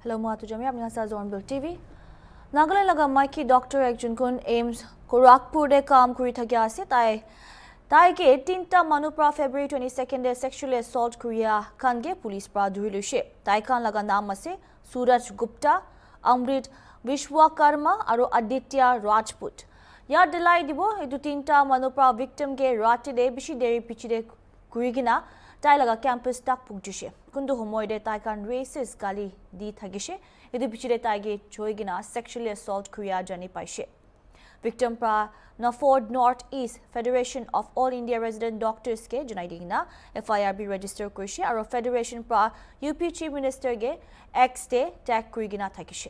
Hello mga tujami, apni sa HornbillTV. Nagaland laga maiki doctor ekjon kun aims Korakpur de kaam kuri thakya ase tai ke tinta manu pra February 22nd de sexually assault kuriya khange police pra dhuri lushe. Tai khan laga naam ase Suraj Gupta, Amrit Vishwakarma aro Aditya Rajput. Ya delai dibo edu tinta manu pra victim ke rati de bishi deri pichide kurigina tai laga campus tak pugjishe. Kundu homoide tai kan racist gali di thagishe. Edu pichide tai ge choigina sexually assault kuriya jani paishe. Victim pra Naford North East Federation of All India Resident Doctors ke janai digina FIRB register kurishe aro Federation pra UP Chief Minister ge X te tag kurigina thagishe.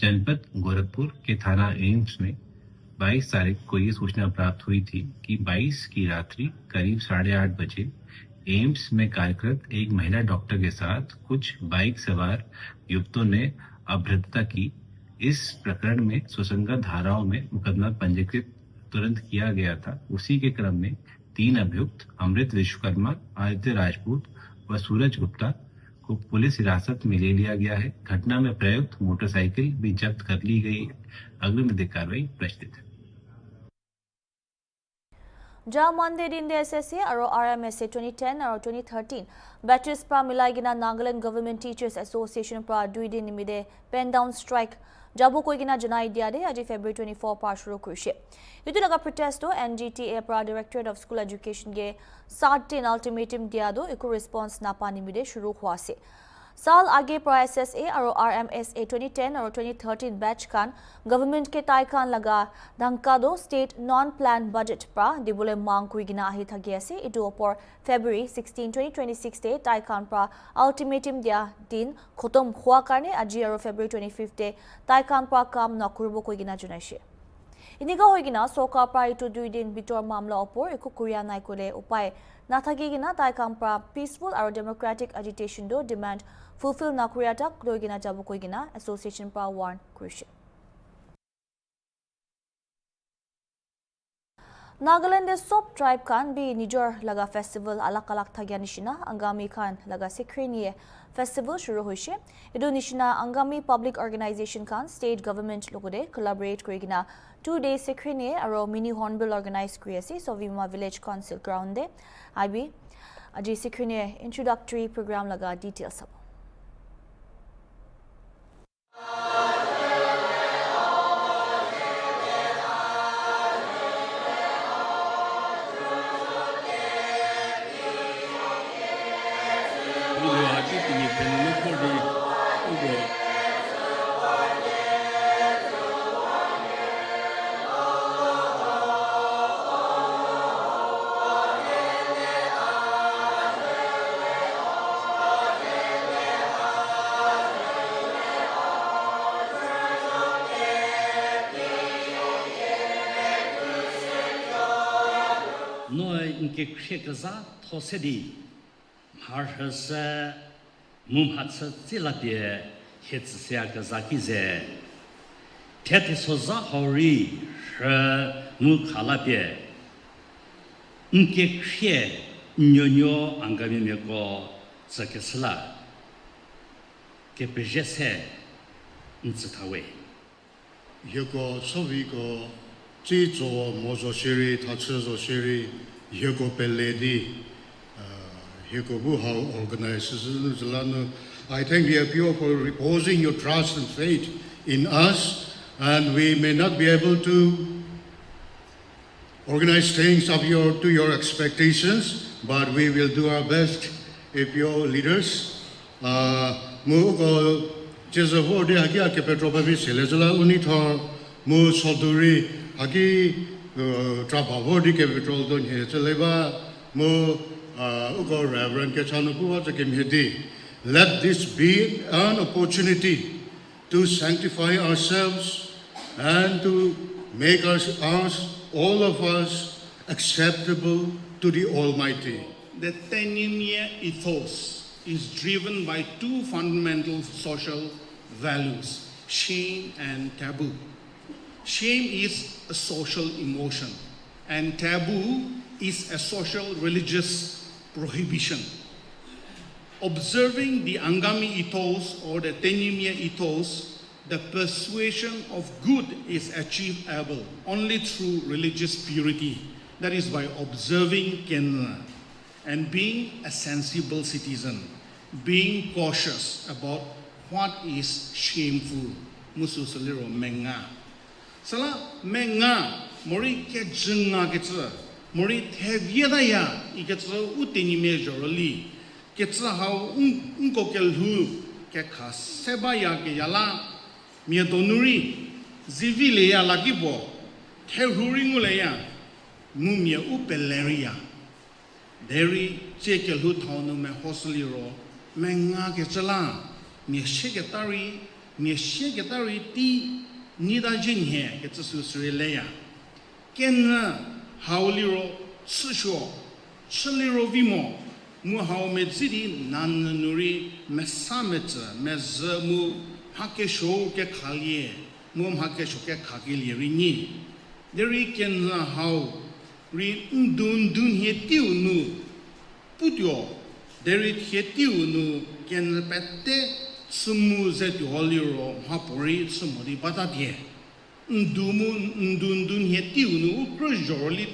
जनपद गोरखपुर के थाना AIIMS में 22 तारीख को ये सूचना प्राप्त हुई थी कि 22 की रात्रि करीब 8:30 बजे एम्स में कार्यरत एक महिला डॉक्टर के साथ कुछ बाइक सवार युवकों ने अभद्रता की। इस प्रकरण में सुसंगत धाराओं में मुकदमा पंजीकृत तुरंत किया गया था। उसी के क्रम में 3 अभियुक्त अमृत विश्वकर्मा, आदित्य राजपूत व सूरज गुप्ता को पुलिस हिरासत में ले लिया गया है। घटना में प्रयुक्त मोटरसाइकिल भी जब्त कर ली गई है। अग्रिम विधिक कार्रवाई प्रचलित है। Ja Monday din de SSA aro RMSA 2010 aro 2013 batches pra milai gina Nagaland Government Teachers Association pra dui din nimide pen down strike jabu koi gina janai dia de aji February 24 pa shuru kurishe. Itu laga protesto NGTA pra Directorate of School Education ge 7 din ultimatum dia do iku response na pa nimide shuru hua se. साल आगे pra SSA aro RMSA 2010 aro 2013 batch kan government ke tai kan laga dhangka do state non planned budget pra dibole mang kui gina ahi thagi ase itu opor February 16 2026 te tai kan pra ultimatum dia din khotom hua karne aji aro February 25 te tai kan pra kam nakurbo koi gina junaise. Iniga hoi gina soka pra itu 2 din bitor mamla opor iku kuria nai kole upai na thagi gina tai kan pra peaceful aro democratic agitation do demand fulfill nakuria tak loi gina jabu koi gina association pra warn kurishe. Nagaland de sob tribe kan bi nijor laga festival alak alak thagya nishina angami khan laga sikriniye festival shuru hoishe. Edu nishina angami public organization kan state government logode collaborate kurigina 2-day sikriniye aro mini hornbill organize kuriase Sovima village council ground de IB aji sikriniye introductory program laga details sabo. Noi inke kshekaza thosedi marhasa mumhatsa tilapie hetsya kazakize tete soza hori mu khalapie inke kshe nyonyo angami meko zakesla ke pejese ntsitawe yego sovigo Jizo mozo shiri, tachizo shiri, yego beledi, yego buhao organizers. I thank you appeal for reposing your trust and faith in us, and we may not be able to organize things up to your expectations, but we will do our best if your leaders Mugo Jezavo de Hagia Petrol Selezala Unitor Mu Soduri Hagi Trapavodi Petrol Don Heseleva Mu Ugo Reverend Kachanapu Hedi. Let this be an opportunity to sanctify ourselves and to make us, all of us, acceptable to the Almighty. The 10-year ethos is driven by two fundamental social values, shame and taboo. Shame is a social emotion, and taboo is a social religious prohibition. observing the Angami ethos or the Tenyumia ethos, the persuasion of good is achievable only through religious purity. That is by observing Kenra and being a sensible citizen, being cautious about what is shameful. Musu saliro menga. Sala menga mori ke jenga ketsa mori thevieda ya iketsa utini majorly ketsa how unko kelhu ke khas sebaya ke yala miedonuri zivile ya lagibo thehuringule ya mumia upeleria deri chekelhu thonu me hosliro menga ketsa mi sheketari ti nida jinhe ke tsu srileya ken hauliro tsho chliro vimo mu hau me zidi nan nuri mesamet mezmu hake sho ke khalie mu hake sho ke khagili rini deri ken hau ri dun he tiu nu putyo deri he tiu nu ken pette sumu zetu holiro hapori sumodi batadie ndun heti unu projoli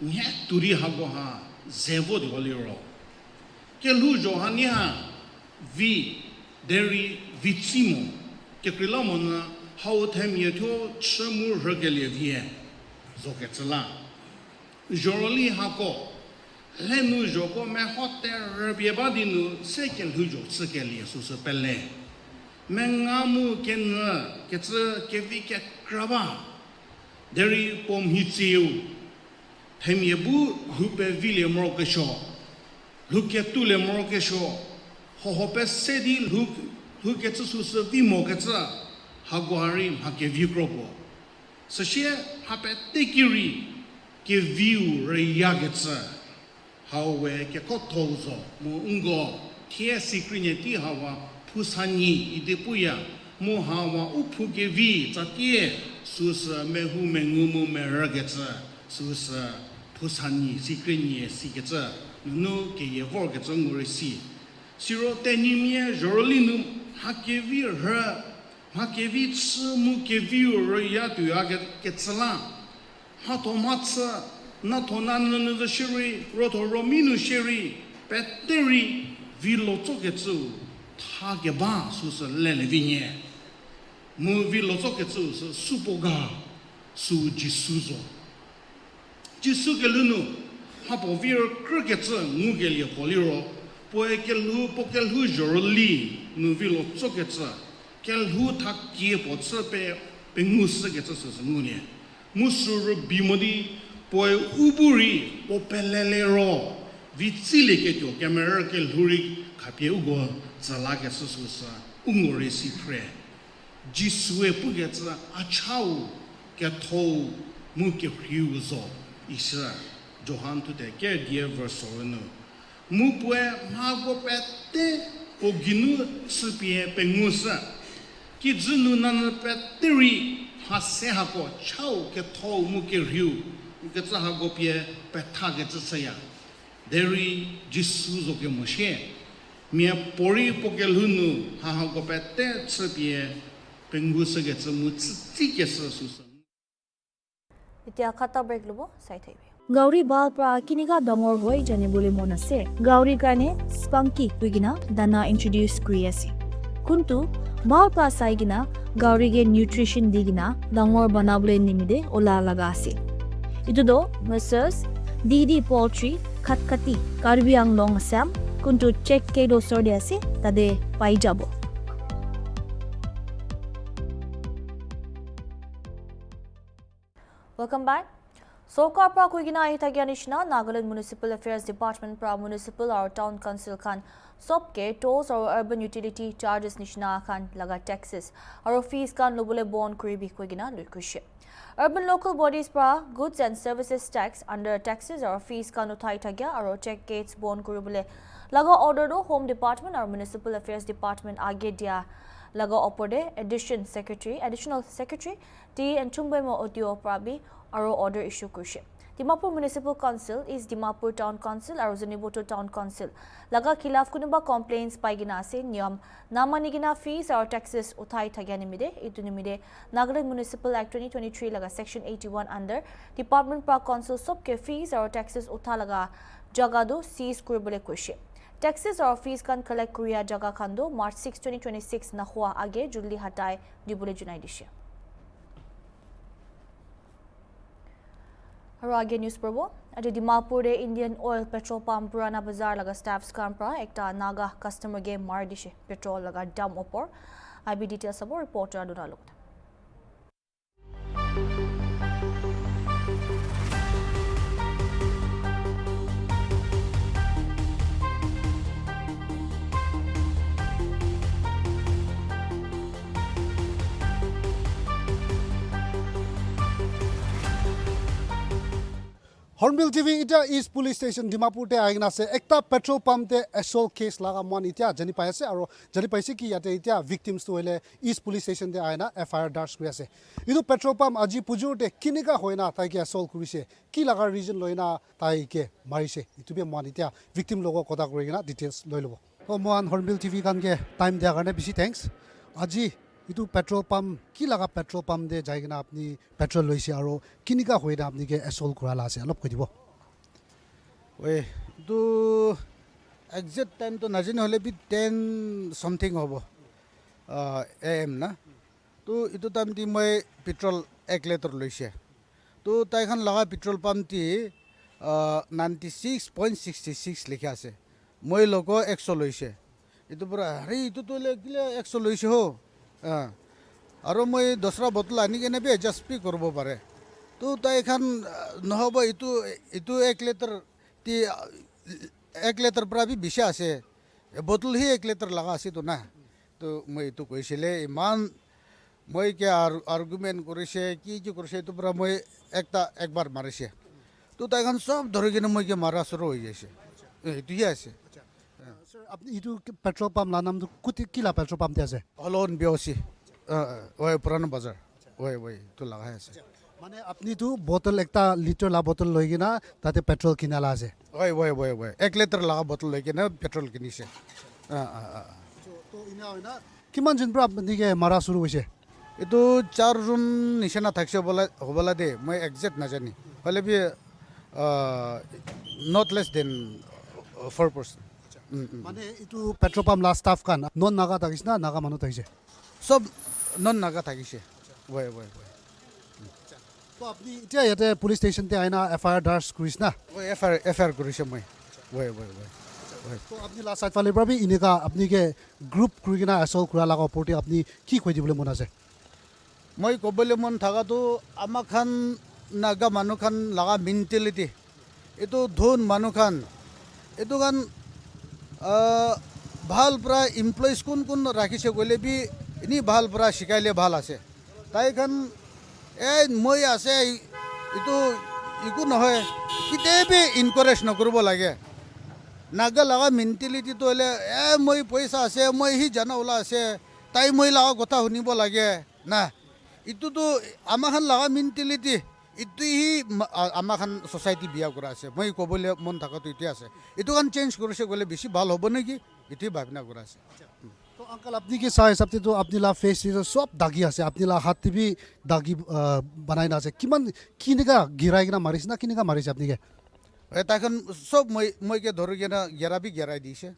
nya turi hago ha zevo de holiro kelu johania vi deri vitsimo ke krilamona how them yeto chmu regele vie zoketsala joroli hako lenu joko me hotel biebadinu seken hujo sekeli susu pelle mengamu ken ketsa kevi ke kraba deri pom hitiu hemiebu hupe vile morokesho luke tule morokesho hohope sedi luke susu vimo ketsa hagwari hakevi kropo sashie hape tekiri ke view reyagetsa hawe ke kotozo mo ungo tie sikrineti hawa pusani idepuya mo hawa upuge vi tatie susa mehu mengumu meragetsa susa pusani sikrinye siketsa no ke yevor ke zongurisi siro tenimie jorolinu hakevi ra hakevi tsumu ke vi roya tu agetsala hatomatsa na tonan the shiri roto rominu shiri petteri vilo toketsu tageba sus lele vinye mu vilo toketsu supoga su jisuzo jisugelunu hapo vir kriketsu ngugeli poliro poekelu pokelu jorli nu vilo toketsu kelhu takkie potsepe pengus getsu ngune musuru bimodi poi uburi popelelero vitsile keto camera ke luri khapie ugo zalake sususa ungore si pre jisue pugetsa achau ke thou muke hyuzo isra johan to the care dear verse no mupwe mago pette oginu supie pengusa kizunu nan petteri hase hako chau ke thou muke hyu getsa hagopie petha saya deri jisuzo ke moshe mia pori pokelhunu ha hagopete tsepie pengusa getsa mutsi kesa susa इतिया खाता break लुबो side है गौरी बाल प्रा किनिगा दमोर होय जने बोले मोनसे गौरी काने स्पंकी कुगिना दाना इंट्रोड्यूस क्रिएसी कुंतु बाल प्रा साइगिना गौरी के न्यूट्रिशन दिगिना दमोर बनाबले निमिदे ओला लगासे इतुदो मसर्स डीडी पोल्ट्री खटखटी कार्बी आंगलोंग असम कुंतु चेक के दो सोडियासे तदे पाई जाबो Welcome back. Sokar pra kuigina ahitagya nishna Nagaland Municipal Affairs Department pra municipal or town council khan sobke tolls or urban utility charges nishna khan laga taxes or fees khan lobule bond kuribi kuigina lulkushe. Urban local bodies pra goods and services tax under taxes or fees khan uthai thagya or check gates bond kuribule laga order do home department or municipal affairs department age dia laga opode additional secretary T and Chumbemo Otio Prabi aro order issue kushe. Dimapur Municipal Council, East Dimapur Town Council aru Zuniboto Town Council laga khilaf kunuba complaints paigina ase niyam namanigina fees aru taxes uthai thagya nimide itu nimide Nagaland Municipal Act 2023 laga section 81 under Department pra council sobke fees aru taxes utha laga jaga do seize kuribole koise. Taxes or fees kan collect Korea jaga khando March 6 2026 na hua age julli hatai dibole junai dishe. Rage news probo ati Dimapur Indian Oil Petrol Pump Purana Bazaar laga staffs kampra ekta naga customer ge mar dishe petrol laga dam opor IB details abo reporter aduna lukta. Hornbill TV ita East Police Station Dimapur te aigna se ekta petrol pump te assault case laga mon ita jani pai ase aro jani paise ki yate ita victims to hele East Police Station te aina FIR dars kuri ase idu petrol pump aji pujur te kinika hoina tai ke assault kurise ki laga reason loina tai ke marise itu be mon ita victim logo koda kuri na details loi lobo to mon Hornbill TV kan ke time dia karne bisi thanks aji itu petrol pump ki laga petrol pump de jaigina apni petrol loise aro kinika hoina apni ke assault kura la ase alop koi dibo ওই তো exact time তো নাজানি হলে B 10 something হব AM না তো ইটো time দি মই petrol 1 litre লইছে তো তাইখান লাগা পেট্রোল পাম্প টি 96.66 লিখা আছে মই লোক 100 লইছে ইটো পুরা আরে ইটো তো লেখিলে 100 লইছে হো আৰু মই 10টা বটল আনি কেনে বি এডজাস্ট পি কৰিব পাৰে তো তাইখান নহব ইটো 1 লিটাৰ 1 লিটাৰ পৰা বি বিশা আছে বটল হি 1 লিটার লাগা আছে তো না তো মই তো কৈছিলে ইমান মই কে আর্গুমেন্ট কৰিছে কি কৰিছে তো পৰা মই একবাৰ মাৰিছে তো তাইখান সব ধৰি কিনে মই কে মাৰা শুরু হৈ গৈছে এইটোহে আছে sir apni itu petrol pump la naam to kila petrol pump te ase হলন বিওসি ওই পুরানো বাজার ওই তো লাগা আছে মানে আপনি তো বোতল একটা লিটার লা বোতল লই কিনা তাতে পেট্রোল কিনালা আছে ওই 1 লিটার লাগা বোতল লৈ কিনে পেট্রোল কিনিছে তো ইনা হয়না কিমান জন পৰা আপনি কে মারা শুরু হইছে এইটো 4 জন নিশানা থাকছে হবলা দে মই এক্সাক্ট নাজানি হলে বি নট লেস দেন 4% মানে itu petrol pump la staff kan non naga takis na naga manu takise সব নন নাগা থাকিছে ওই তো আপনি ইতিয়া ইয়াতে পুলিশ স্টেশন তে আইনা FIR dars kuris na ওই এফআইআর কৰিছে মই ওই তো আপনি la side fale pra bi inika apni ke group kurigina assault kura laga opor te apni ki koi dibole mon ase মই ক'বলৈ মন থাকাটো আমাক খান নাগা মানুহ খান লাগা মেণ্টেলিটি এইটো ধন মানুহ খান এইটো খান ভাল পৰা এমপ্লয়িজ কোন ৰাখিছে গ'লে বি এনে ভাল পৰা শিকাইলে ভাল আছে তাই খান মই আছে এইটো একো নহয় কেতিয়াবা ইনকাৰেজ নকৰিব লাগে নাগা লগা মেণ্টেলিটিটো হ'লে মই পইচা আছে মই সি জানা ওলা আছে তাই মই লগা কথা শুনিব লাগে না ইটোতো আমাৰ খান লগা মেণ্টেলিটি ইটোহি আমাৰ খান ছ'চাইটি বিয়া কৰা আছে মই ক'বলৈ মন থকাটো এতিয়া আছে এইটো খান চেঞ্জ কৰিছে গ'লে বেছি ভাল হ'ব নেকি এইটোৱে ভাৱনা কৰা আছে তো अंकल আপনি কি চাই হিসাবতে তো আপনি লা ফেস সব দাগি আছে আপনি লা হাত বি দাগি বানাই না আছে কিমান কিনিকা গিরাই কিনা মারিছ না কিনিকা মারিছে আপনি কে তাইখন সব মইকে ধৰি কিনে গেৰাই দিছে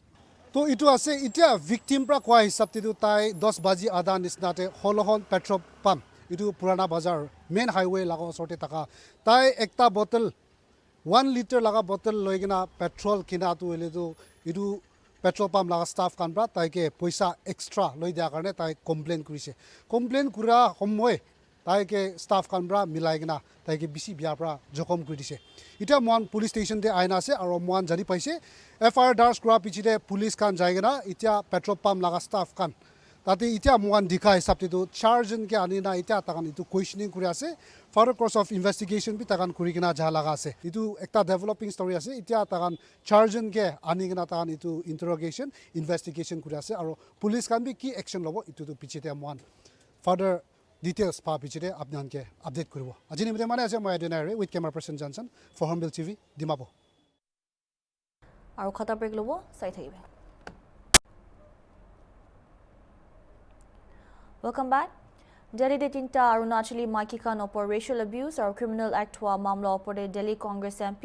তো ইটো আছে এতিয়া ভিকটিম পৰা কোৱা হিচাপতে তো তাই 10 বাজি আধা নিচিনাতে হলহন পেট্ৰল পাম্প ইটো পুৰাণা বাজাৰ মেইন হাইৱে লাগা ওচৰতে থকা তাই একটা বটল 1 লিটাৰ লাগা বটল লৈ কিনা পেট্ৰল কিনাটো হলেতো ইটো পেট্ৰল পাম্প লাগা ষ্টাফ কানবা তাইকে পইচা এক্সট্ৰা লৈ দিয়া কাৰণে তাই কমপ্লেইন কৰিছে কমপ্লেইন কৰা সময় তাইকে ষ্টাফ কানবা মিলাই কিনা তাইকে বিচি বিয়াৰ পৰা জখম কৰি দিছে এতিয়া মন পুলিচ ষ্টেচনতে আইনা আছে আৰু মন জানি পাইছে FIR dars কৰা পিছতে পুলিচ কান যায় কিনা এতিয়া পেট্ৰল পাম্প লাগা ষ্টাফ কান তাতে এতিয়া মন দিখা হিচাপতে তো 4 জনকে আনি না এতিয়া তাকান ইটো কুৱেশ্যনিং কৰি আছে ফাৰ্দাৰ কোৰ্স অফ ইনভেষ্টিগেশ্যন বি তাকান কৰি কিনা যা লাগা আছে ইটো একটা ডেভেলপিং ষ্টৰী আছে এতিয়া তাকান 4 জনকে আনি কিনা তাকান ইটো ইন্টাৰোগেশ্যন ইনভেষ্টিগেশ্যন কৰি আছে আৰু পুলিচ কান বি কি একশ্যন ল'ব ইটো তো পিছতে মন further details pa pichire apnan ke update koribo ajini mite mane ase moi dinare with camera person Johnson for Hornbill TV Dimapur আৰু খতা ব্ৰেক লব চাই থাকিবে Welcome back. Delhi de tinta Arunachali Maiki Khan upor racial abuse or criminal act hua mamla upor Delhi Congress MP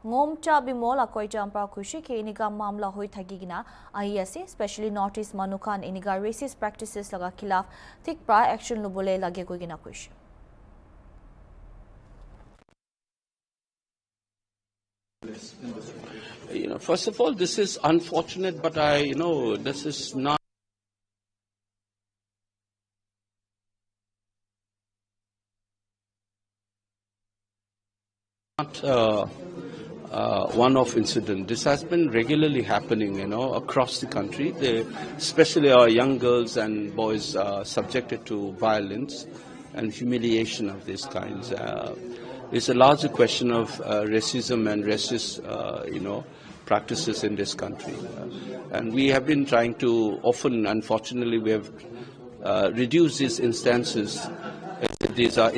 Ngomcha Bimol akoi jampa khushi ke iniga mamla hoi thagigina ahi ase especially Northeast Manukhan iniga racist practices laga khilaf thik pra action lobole lage koigina khushi First of all, this is unfortunate, but this is not one-off incident. This has been regularly happening, across the country. Especially our young girls and boys are subjected to violence and humiliation of these kinds. It's a larger question of racism and racist, practices in this country. And we have been trying to, often, unfortunately, we have reduced these instances. These are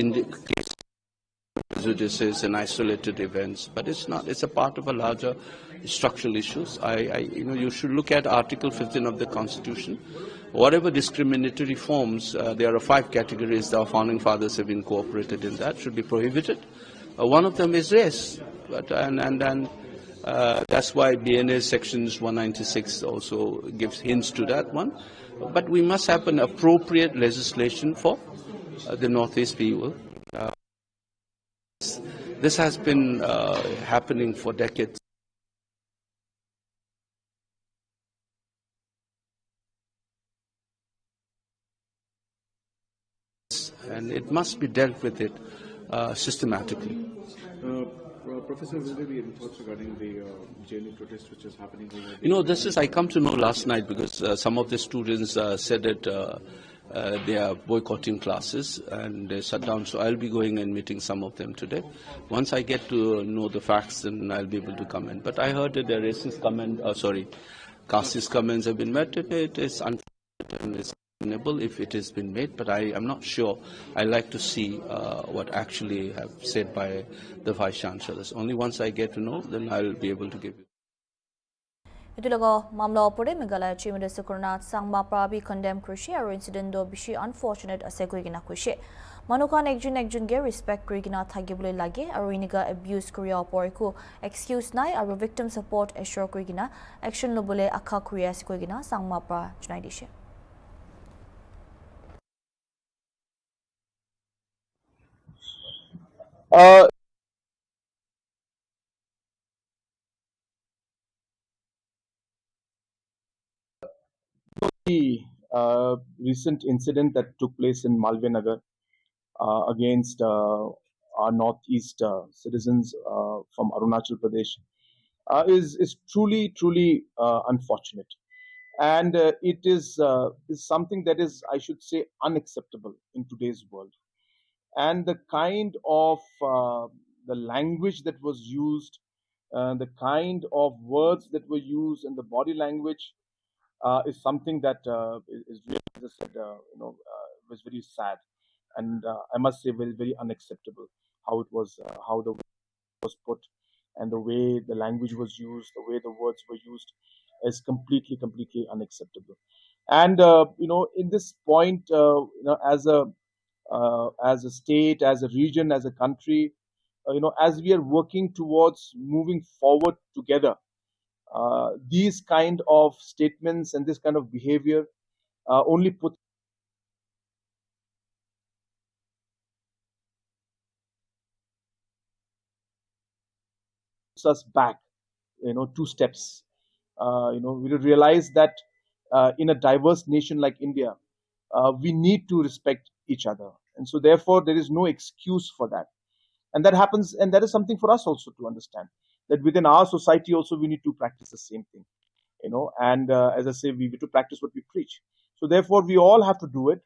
prejudices and isolated events, but it's not. It's a part of a larger structural issues. You should look at Article 15 of the Constitution. Whatever discriminatory forms, there are 5 categories. Our founding fathers have incorporated in that should be prohibited. One of them is race, that's why BNA sections 196 also gives hints to that one. But we must have an appropriate legislation for the Northeast people. This has been happening for decades. And it must be dealt with it systematically. Professor, will there be any thoughts regarding the JNU protest which is happening? I come to know last night because some of the students said that they are boycotting classes and they shut down. So I'll be going and meeting some of them today. Once I get to know the facts, then I'll be able to comment. But I heard that the racist casteist comments have been met. It is unfortunate and it's reasonable if it has been made, but I am not sure. I like to see what actually have said by the Vice Chancellors. Only once I get to know, then I'll be able to give you. Itulago mamla opore Meghalaya Chief Minister Kurnath Sangma Prabi condemn Krishi aro incident do bishi unfortunate ase koigina kushi. Manukan ekjun ge respect koigina thagibole lage aro iniga abuse korea opore ko excuse nai aro victim support assure koigina action lobole akha korea ase koigina Sangma pra junai dishe. The recent incident that took place in Malvinagar against our northeast citizens from Arunachal Pradesh is truly unfortunate, and it is something that is, I should say, unacceptable in today's world. And the kind of the language that was used, the kind of words that were used, and the body language is something that is really, as I said, was very sad, and I must say very unacceptable. How it was, how the word was put, and the way the language was used, the way the words were used, is completely unacceptable. And in this point, as a state, as a region, as a country, as we are working towards moving forward together, these kind of statements and this kind of behavior only puts us back, 2 steps. We realize that in a diverse nation like India, we need to respect each other, and so therefore there is no excuse for that. And that happens, and that is something for us also to understand, that within our society also we need to practice the same thing, and as I say, we need to practice what we preach. So therefore we all have to do it.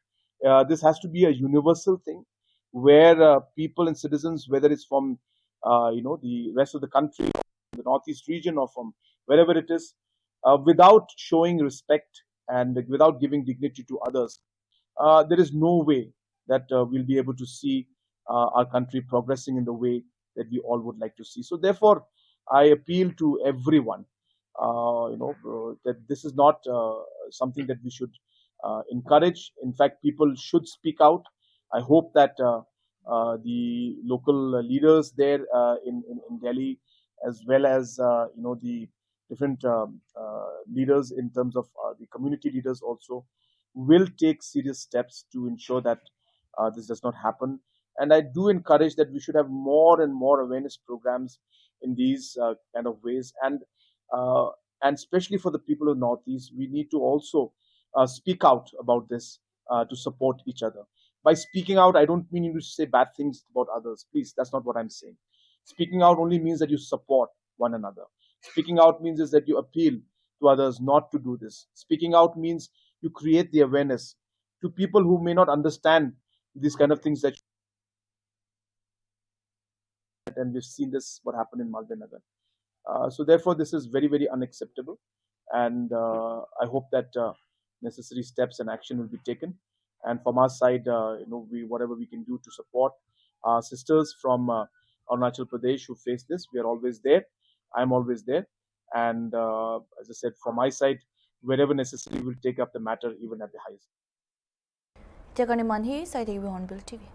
This has to be a universal thing where people and citizens, whether it's from the rest of the country, the northeast region, or from wherever it is, without showing respect and without giving dignity to others, there is no way that we'll be able to see our country progressing in the way that we all would like to see. So therefore, I appeal to everyone, that this is not something that we should encourage. In fact, people should speak out. I hope that the local leaders there in Delhi, as well as the different leaders in terms of the community leaders also, will take serious steps to ensure that this does not happen. And I do encourage that we should have more and more awareness programs in these kind of ways, and especially for the people of Northeast, we need to also speak out about this to support each other. By speaking out, I don't mean you to say bad things about others. Please, that's not what I'm saying. Speaking out only means that you support one another. Speaking out means is that you appeal to others not to do this. Speaking out means you create the awareness to people who may not understand these kind of things that, and we've seen this what happened in Malvinagar. So therefore, this is very, very unacceptable, and I hope that necessary steps and action will be taken. And from our side, whatever we can do to support our sisters from Arunachal Pradesh who face this, we are always there. I'm always there, and as I said, from my side, wherever necessary, we'll take up the matter even at the highest. Tekani Manhi, Side TV Hornbill TV.